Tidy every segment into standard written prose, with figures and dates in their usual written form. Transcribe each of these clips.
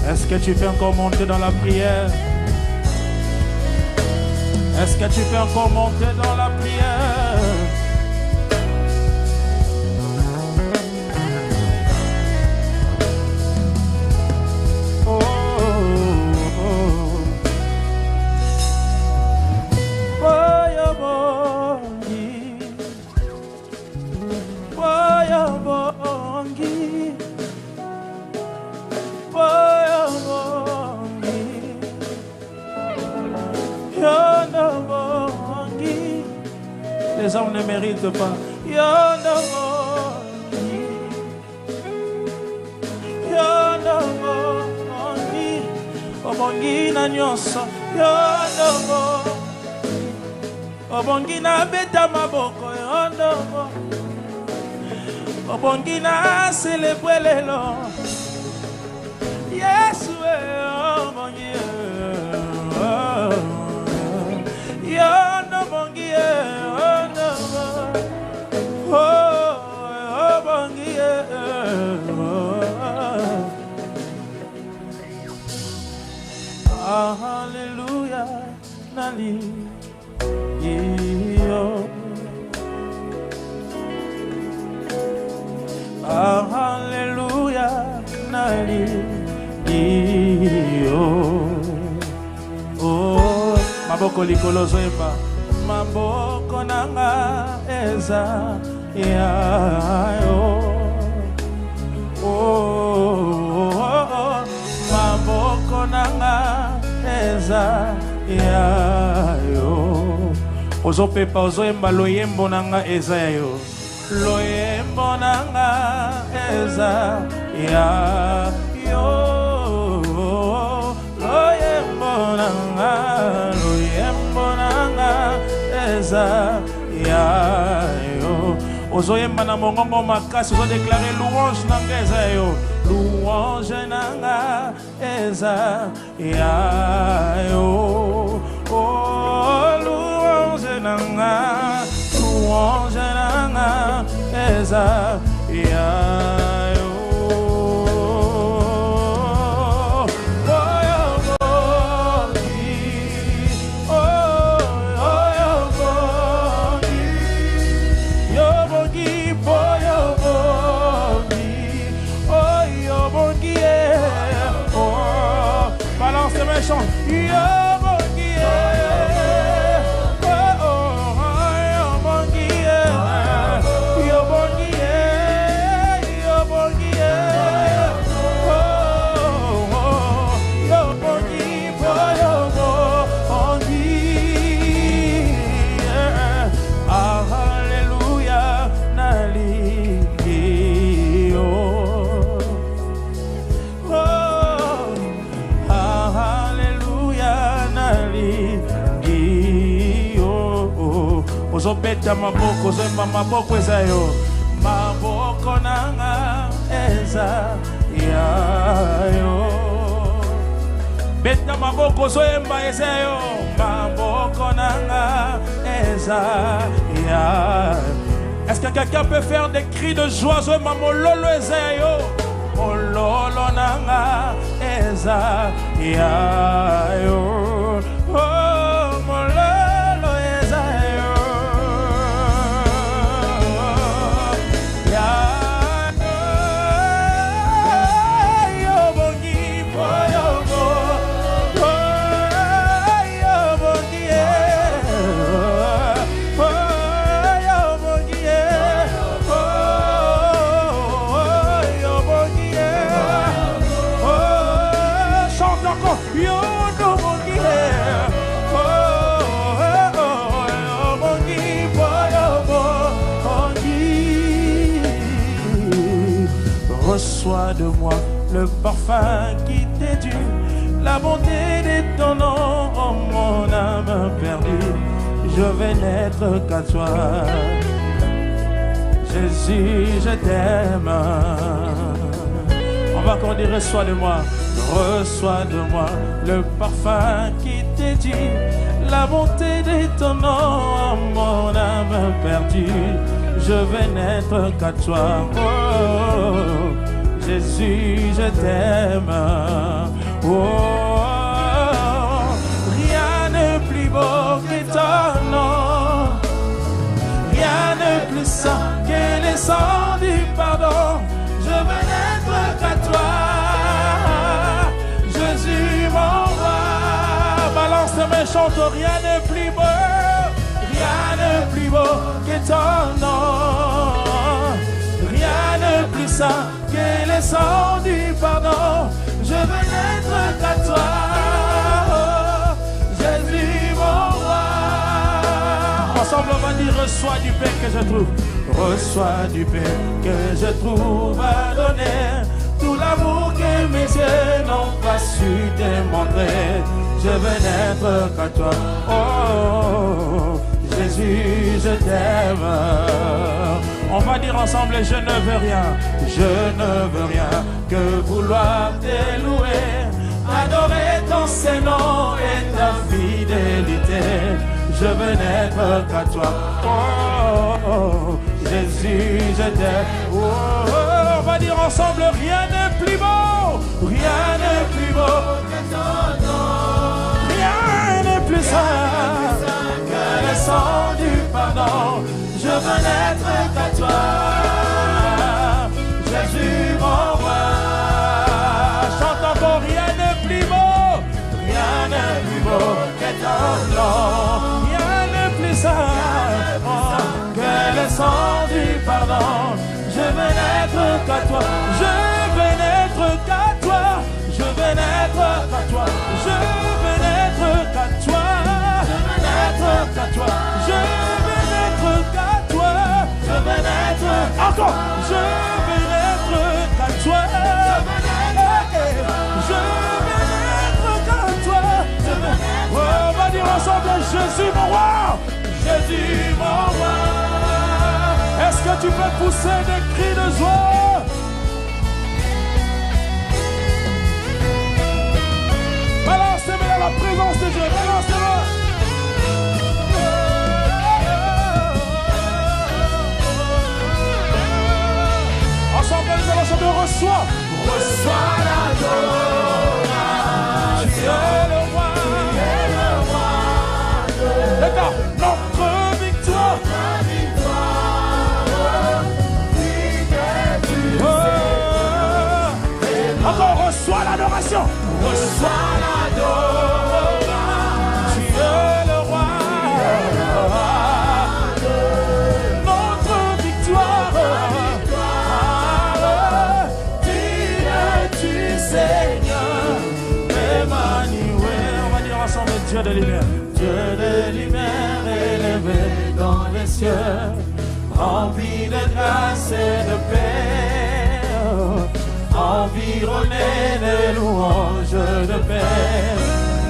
Est-ce que tu peux encore monter dans la prière? Est-ce que tu peux encore monter dans la prière? Oh, oh, oh. Boya bongi, boya bongi, boya bongi, yana bongi. Les hommes ne méritent pas. Yana bongi, yana bongi, obongi na nyonso. Yana bongi. Obongi na beta maboko yondo, obongi na celebre lelo. Yesu obongi yondo bongi yondo, obongi Hallelujah, nali. Hallelujah, nali oh, maboko likolo zoyemba, maboko nanga eza ya oh, maboko nanga eza ya ozo pepa ozo yemba loyembo nanga eza ya yo. Loyembo nanga eza ya yo. Loyembo nanga eza ya yo. Ozo yemba na mongongo makasi ozo déclarer louange nanga eza ya yo. Louange nanga eza ya yo. Oh, louange nanga eza ya yo. Balance les mains, chante. Beta maboko zemba maboko eza yo. Maboko nanga eza ya yo. Beta maboko zemba eza yo. Maboko nanga eza ya. Est-ce que quelqu'un peut faire des cris de joie? Zemba mololo eza yo. Mololo nanga eza ya yo. Oh mololo eza yo. Reçois de moi le parfum qui t'est dû, la bonté de ton nom, oh mon âme perdue. Je vais n'être qu'à toi, Jésus, je t'aime. On va encore dire reçois de moi le parfum qui t'est dû, la bonté de ton nom, oh mon âme perdue. Je vais n'être qu'à toi, oh, Jésus, je t'aime. et chante, rien n'est plus beau, rien n'est plus beau que ton nom. Rien n'est plus saint que le sang du pardon. Je veux n'être qu'à toi, oh, Jésus mon roi. Ensemble on va dire reçois du pain que je trouve. Reçois du pain que je trouve à donner. Tout l'amour que mes yeux n'ont pas su démontrer. Je veux n'être qu'à toi, oh Jésus, je t'aime. On va dire ensemble, je ne veux rien que vouloir te louer, adorer ton Saint-Nom et ta fidélité. Je veux n'être qu'à toi, oh, Jésus, je t'aime. Oh, on va dire ensemble, rien n'est plus beau, rien n'est plus beau que ton nom. Rien n'est plus saint que le sang du pardon. Je veux n'être qu'à toi, Jésus mon roi. Chante encore, rien n'est plus beau, rien n'est plus beau que ton nom. Rien n'est plus saint que le sang du pardon. Je veux n'être qu'à toi, je veux n'être qu'à toi, je veux n'être qu'à toi, je veux n'être qu'à toi, je veux n'être qu'à toi, je veux n'être qu'à toi, je veux n'être encore, je veux n'être qu'à toi, je veux n'être qu'à toi, je veux. On va dire ensemble, Jésus mon roi, Jésus mon roi. Est-ce que tu peux pousser des cris de joie? Balancez-moi dans la présence de Dieu, balancez-moi. Ensemble, nous allons chanter, reçois l'adoration. Tu es le roi. Les gars, notre victoire. Encore reçois l'adoration. Reçois l'adoration. Tu es le roi. Notre victoire. Tu Seigneur. Emmanuel. On va dire ensemble Dieu de lumière. Dieu de lumière élevé dans les cieux, rempli de grâce et de paix, environné de louanges de paix,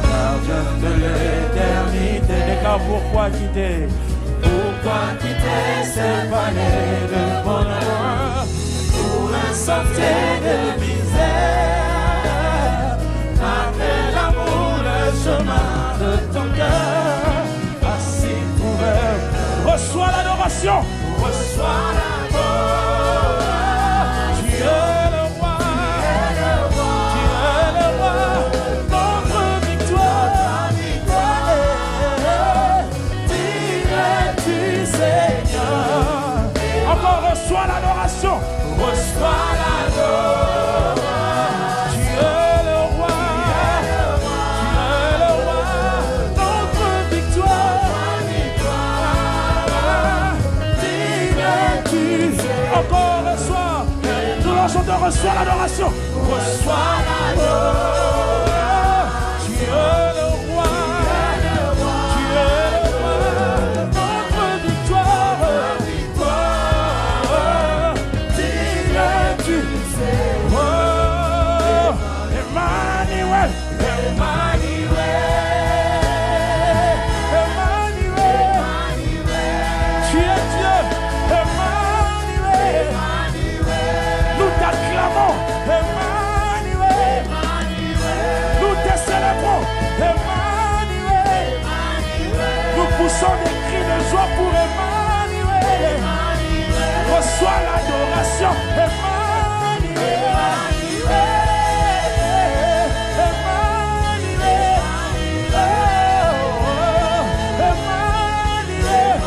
gardien de l'éternité. Déclare pourquoi quitter, ces palais de bonheur, pour un sortir de misère, après l'amour, le chemin de ton cœur, ainsi trouvé. Reçois l'adoration, reçois l'amour. Tu es le roi, tu es le roi, notre victoire. Dirais-tu Seigneur. Encore reçois l'adoration, reçois l'adoration. Tu es le roi, tu es le roi, notre victoire. Dirais-tu encore reçois. Tout le chanteur reçoit l'adoration. Reçois l'adoration. Tu es le roi, tu es le roi, notre victoire. Dirais-tu oh, Emmanuel, Emmanuel, Emmanuel, tu es Dieu, Emmanuel, nous t'acclamons, Emmanuel, nous te célébrons, Emmanuel, nous poussons des cris de joie pour Emmanuel, reçois l'adoration, Emmanuel, Emmanuel,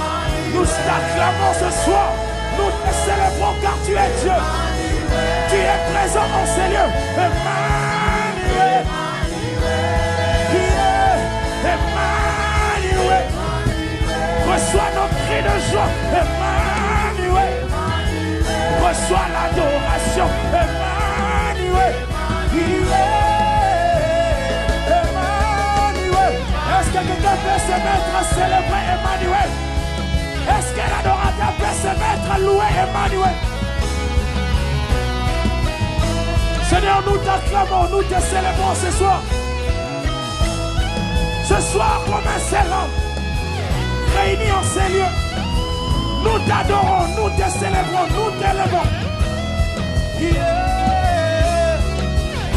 nous t'acclamons ce soir, nous te célébrons car tu es Dieu, tu es présent dans ces lieux, Emmanuel, qui est Emmanuel. reçois l'adoration. Emmanuel, Emmanuel. Est-ce que quelqu'un peut se mettre à célébrer Emmanuel? Est-ce que l'adorateur peut se mettre à louer Emmanuel? Seigneur, nous t'acclamons, nous te célébrons ce soir. Ce soir, comme un seul homme, réunis en ces lieux, nous t'adorons, nous te célébrons, nous t'élevons.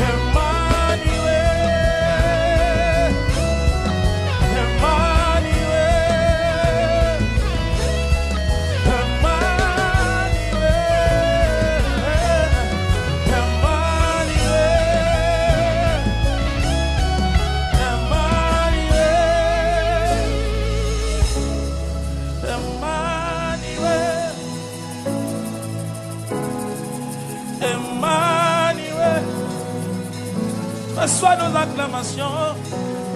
Emmanuel, Emmanuel, Emmanuel, reçois nos acclamations,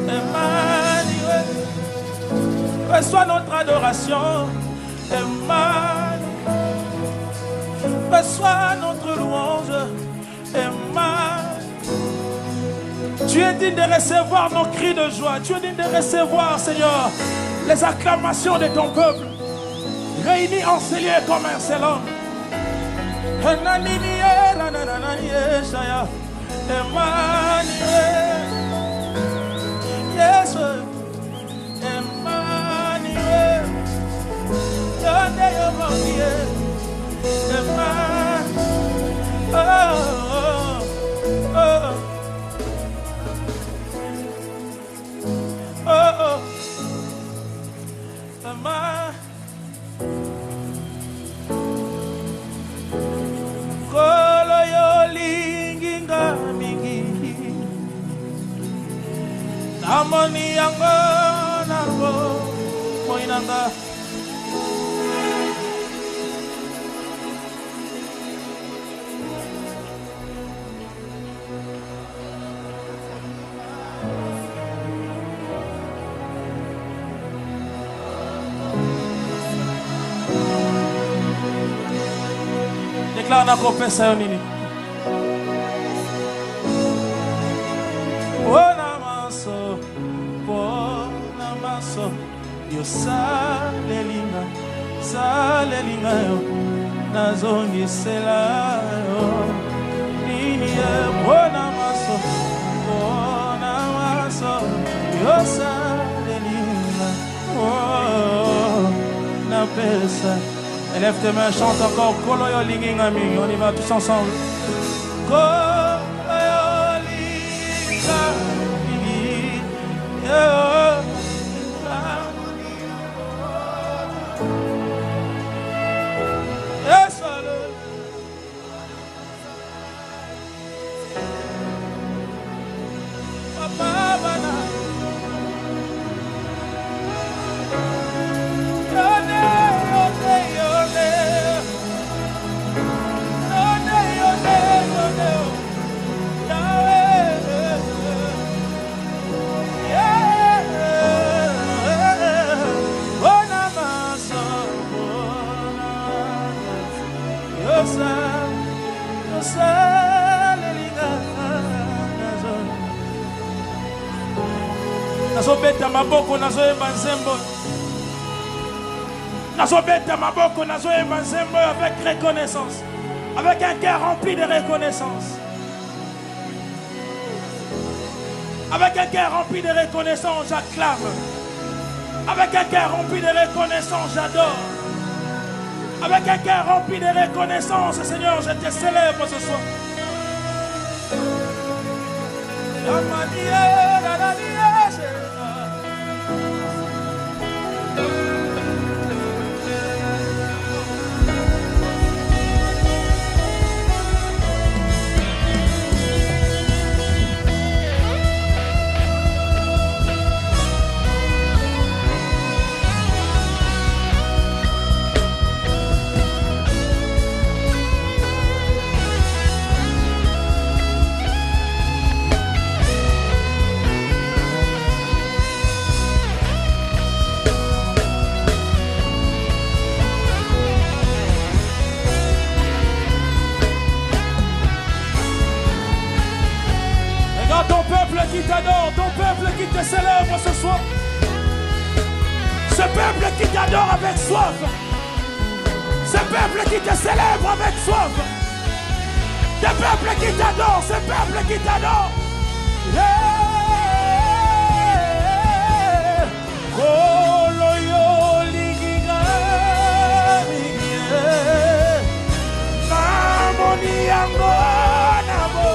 Emmanuel. Reçois notre adoration, Emmanuel. Reçois notre louange, Emmanuel. Tu es digne de recevoir nos cris de joie. Tu es digne de recevoir, Seigneur, les acclamations de ton peuple, réunis en ces lieux comme un seul homme. Emmanuel, yes, Emmanuel, Emmanuel, oh, oh, oh, oh, Emmanuel. Kolo yo linginga mingi namoni yango nango moinanga déclare na kopesa yo nini. Pona maso yo salelinga yo nazongisela yo nini ye. Pona maso yo salelinga, oh, na pesa. Élève tes mains, chante encore. Kolo yo linginga mingi. On y va tous ensemble. Kolo yo linginga mingi. Yes, Papa Bana. Nazobeta maboko nazoyemba nzembo. Nazobeta maboko nazoyemba nzembo avec reconnaissance. Avec un cœur rempli de reconnaissance. Avec un cœur rempli de reconnaissance, j'acclame. Avec un cœur rempli de reconnaissance, j'adore. Avec un cœur rempli de reconnaissance, Seigneur, je te célèbre ce soir. qui t'adore, ton peuple qui te célèbre ce soir. Ce peuple qui t'adore avec soif. Ce peuple qui te célèbre avec soif. Ce peuple qui t'adore, ce peuple qui t'adore. Oh, loyo, ligiga, ligiga. Namoni yango, namo,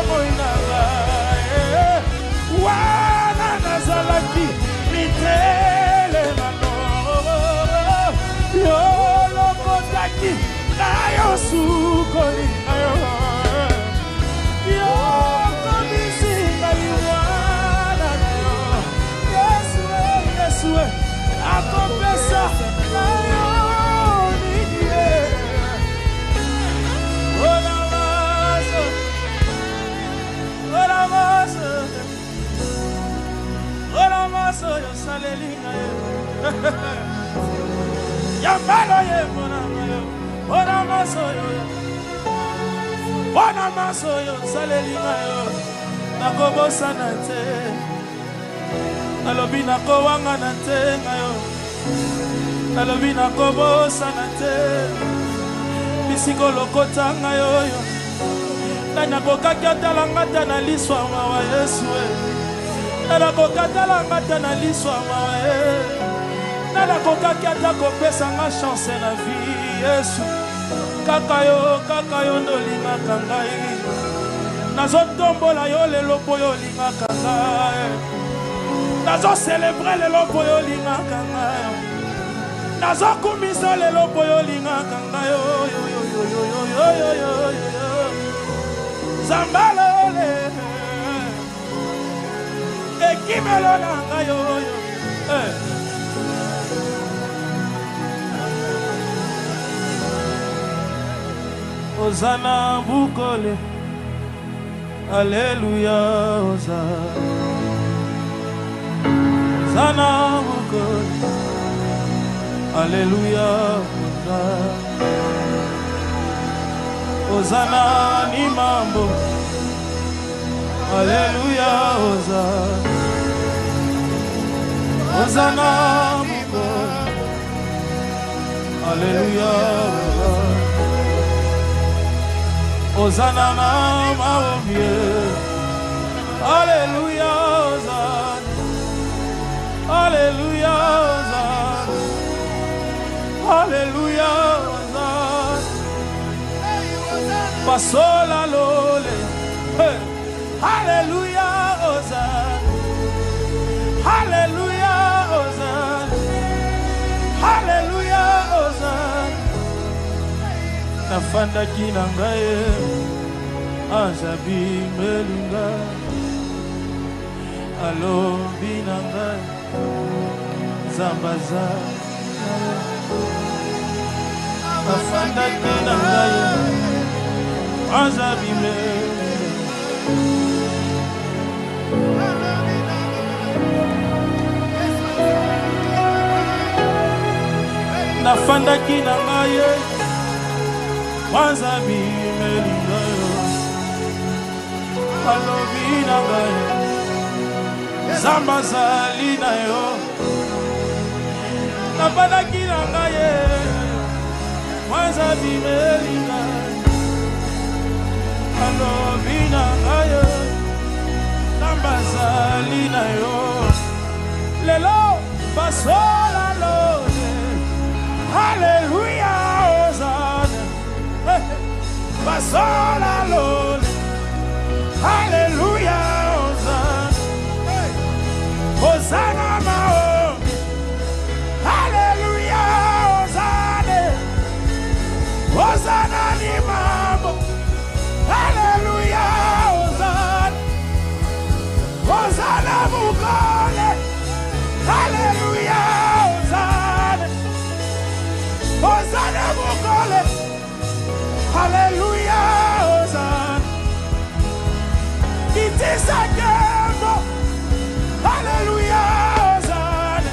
moinaga. Wana nazalaki, mitele mano. Yo lokotaki, nayo sukoli, nayo. Yo komisinga liwana nayo. Yesu, akopesa nayo nigie. Ora maso yo salelinga yo. Yambalo ye mona yo. Ora maso yo salelinga yo. Nakobosa na te. Nalobi nakowanga na te ngayo. Nalobi nakobosa na te. Bisiko lokota ngayo yo. Nana kokaka talangata na liswa mawa Yesu. Nana kokaka talangata na liswa mawa. Nana kokaka ta kopesa nga chance na vie Yesu. Kaka yo ndolinga kangai. Nazo tombola yo lelo po yo linga kangai. Nazo célébrer lelo po yo linga kangai. Nazo kumisa lelo po yo linga kangai yo. Zambalole ekimelo nanga yo Hosanna bukole Alléluia Hosanna bukole Alléluia Hosanna ni mambo Alléluia Hosanna muko Alléluia Hosanna na maomie Alléluia Alléluia Alléluia Pasola lole hey. Alléluia Hosanna Alléluia Hosanna Alléluia Hosanna Nafanda kinangaye Azabi melinga Alo binangaye Zambaza Nafanda kinangaye Azabi Nafanda kinangaye Azabi melinga Alobi nangaye Zambazali na yo Nafanda kinangaye Azabi melinga Alobi nangaye Zambazali na yo Lelo basola lole Alléluia Hosanna basola lole Alléluia Hosanna Hosanna mao Alléluia Hosanna Hosanna ni mambo Alléluia Hosanna Hosanna mukole Alléluia Hosanna Hosanna mukole Alléluia Hosanna Kitisa kemo Alléluia Hosanna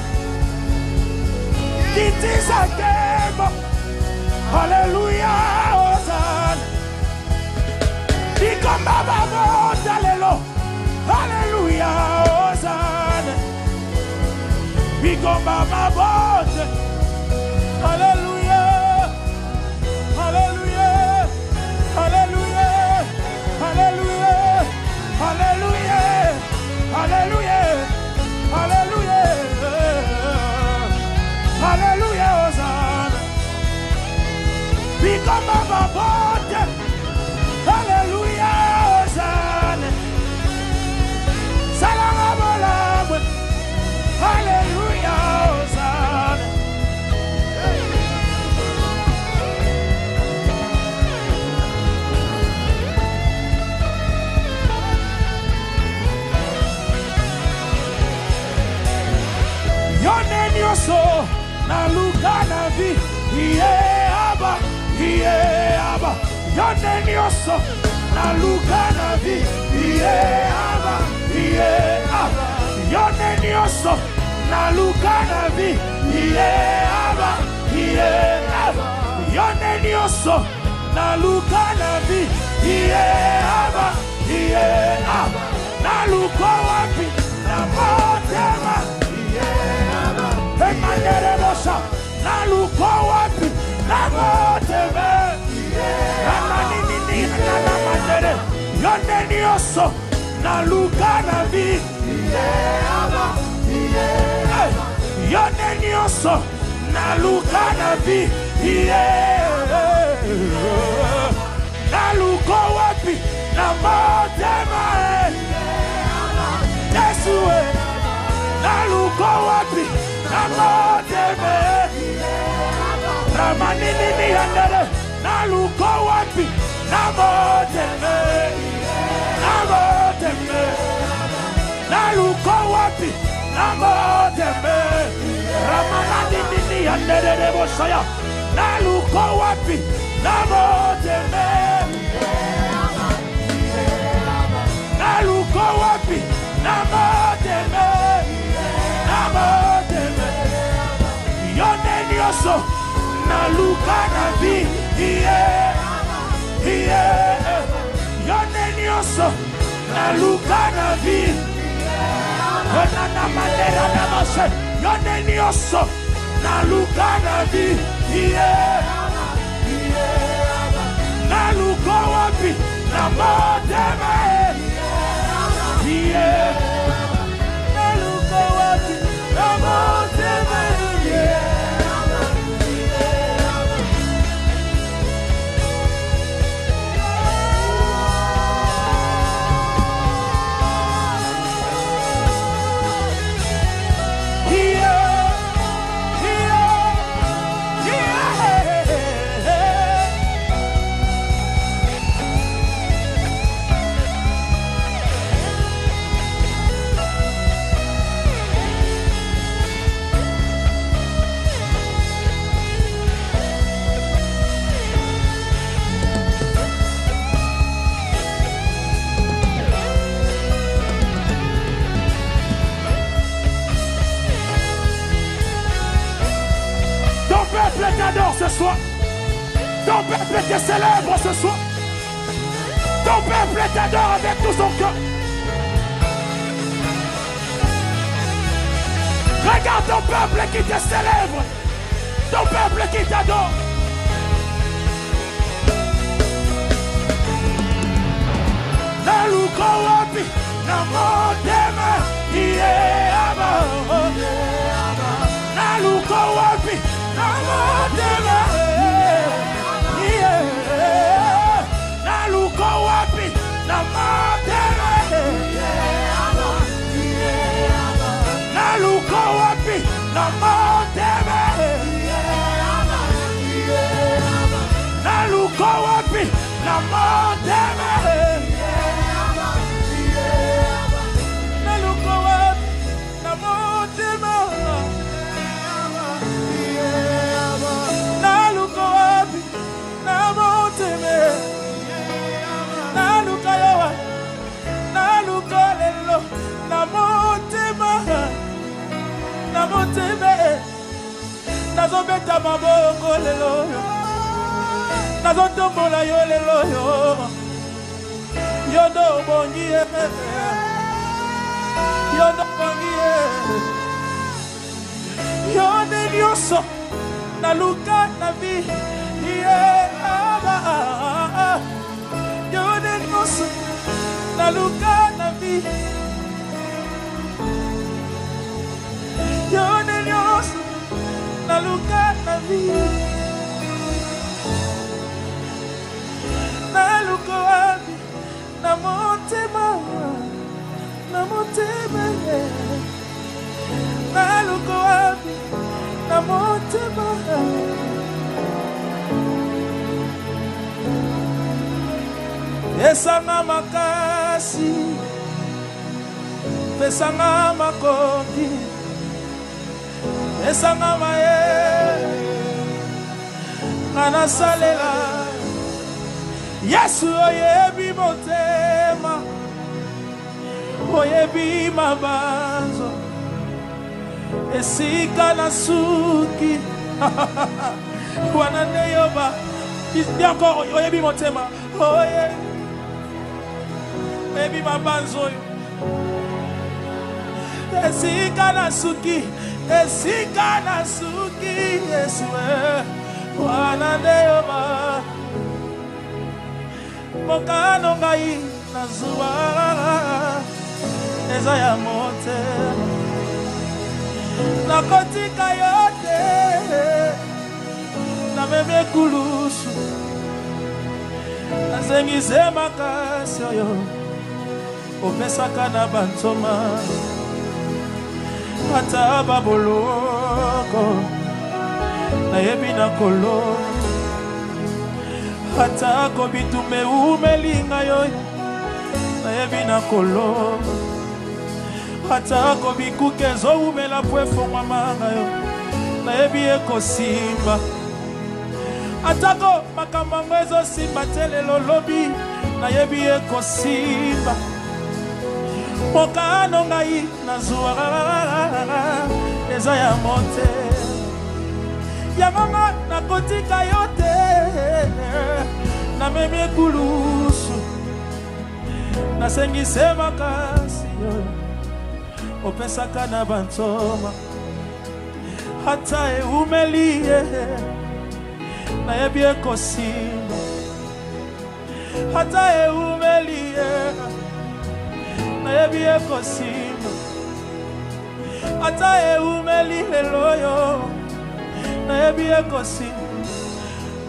Kitisa kemo Alléluia Hosanna Dikomba babo dalelo Alléluia bigomba mabote. Hallelujah, hallelujah, hallelujah, hallelujah, hallelujah, hallelujah, hallelujah, hallelujah, Hosanna. Bigomba mabote. Hallelujah, Hosanna. Salam. Hallelujah, Hosanna. Your name, your soul, na luka na vi, Abba, Abba. Your name, your soul, na luka na vi, Abba, Abba. Your name, your soul, na luka na vi, Abba, Abba. Your name, your soul, na luka na vi, Abba, Abba. Na luka wapi, na motema. Emanderebosa, na luko wapi, na moteme, na manini, na mandere, yone nioso, na luka na vi, yone nioso, na luka na vi, na luko wapi, na moteme, Yesue, na luko wapi, Namoteme, Ramanini andere, Naluko wapi, Namoteme, Namoteme, Naluko wapi, Namoteme, Ramanini andere bosaya, Naluko wapi, Namoteme, Naluko wapi, Namoteme, Namoteme. Yone nioso, na luka na vi, Yone nioso, na luka na vi, Yona na mandera na mose, Yone nioso, na luka na vi, na luko wapi, na motema, na luko wapi, na motema. T'adore ce soir. Ton peuple te célèbre ce soir. Ton peuple t'adore avec tout son cœur. Regarde ton peuple qui te célèbre. Ton peuple qui t'adore. Naluko wapi na motema, Abba. Naluko wapi. Naluko wapi, Namoteme, Naluko wapi, Namoteme, Naluko wapi, Namoteme, Naluko wapi, Namoteme. Naluko wapi, Namoteme, Naluka yawa, Naluka lelo, Namotema, Namoteme, Nazobeta maboko lelo, Nazotombola yo lelo yo, Yodo bongie, Yodo bongie, nyonso naluka na vie yone nyonso naluka na vie yone nyonso naluka na vie naluka wapi na motema naluka wapi na motema pesanga makasi pesanga makoki pesanga maye ngana salela Yesu oyebi motema oyebi mabanzo esika na suki wana yoba dis encore oyebi motema oyebi mabanzo esika na suki Yesu wana yoba mokano ngai na zuwa eza ya motema nakotika yote na meme kulusu nazengise makasi oyo opesaka na bantoma ata baboloko nayebi na kolo ata kobitume umelinga yo nayebi na kolo ata kobikuke zoumela pwefongwa manga yo nayebi ekosimba atako makambo yango ezosimba te lelo lobi nayebi ekosimba mokano ngai nazwa eza ya motema yangonga nakotika yo te namemi ekulusu nasengise makasi opesaka na bantoma ata eumelie nayebi ekosimba ata eumelie nayebi ekosimba ata eumeli leloyo nayebi ekosimba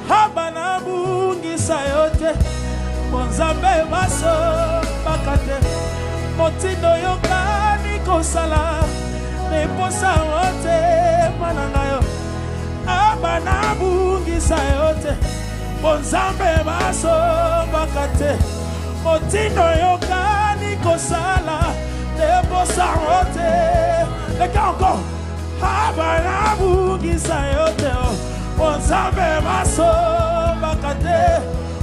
haba nabungisa yo te bonzambe basobaka te motindo yokani kosala neposa motema na ngayo haba nabungisa yo te bonzambe basobaka te motindo yokani kosala neposa motema leka encore haba nabungisa yo te bonzambe basobaka te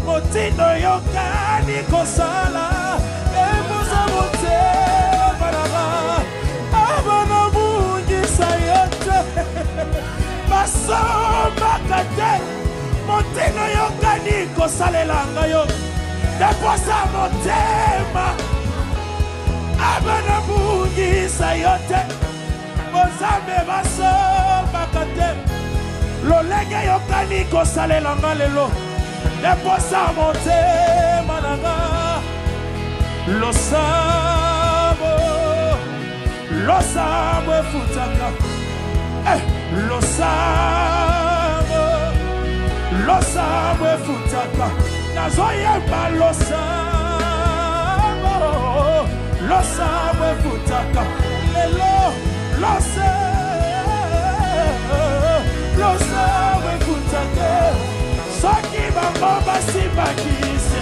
motindo yokani kosala neposa motema na ngayo haba nabungisa yo te basobaka te motindo yokani kosalela ngayo neposa motema haba nabungisa yo te bonzambe basobaka te lolenge yokani kosalela nga lelo neposa motema na nga losambo efutaka losambo efutaka nazoyeba losambo efutaka lelo losambo efutaka soki bango basimbakisi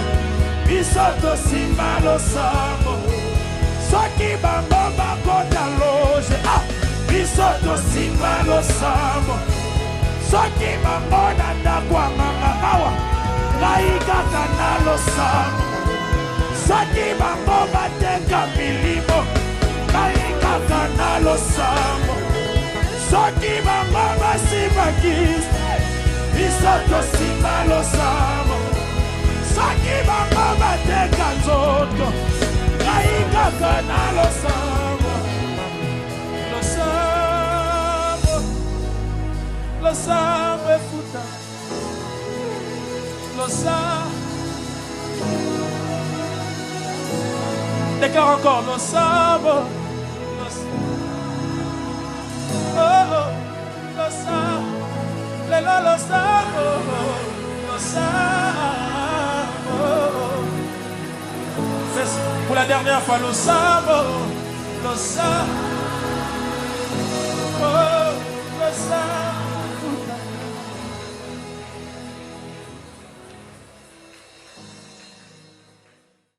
biso tosimba losambo soki bango bakota loge biso tosimba losambo soki bango na ndako anganga awa ngai kaka na losambo soki bango bateka milimo ngai kaka na losambo soki bango basimbakisi biso tosimba losambo soki bango bateka nzoto ngai kaka na losambo samba futa. Lo samba. Déclare encore lo samba. Oh, oh, lo samba. Lo samba. Lo samba. Pour la dernière fois, lo samba. Lo samba.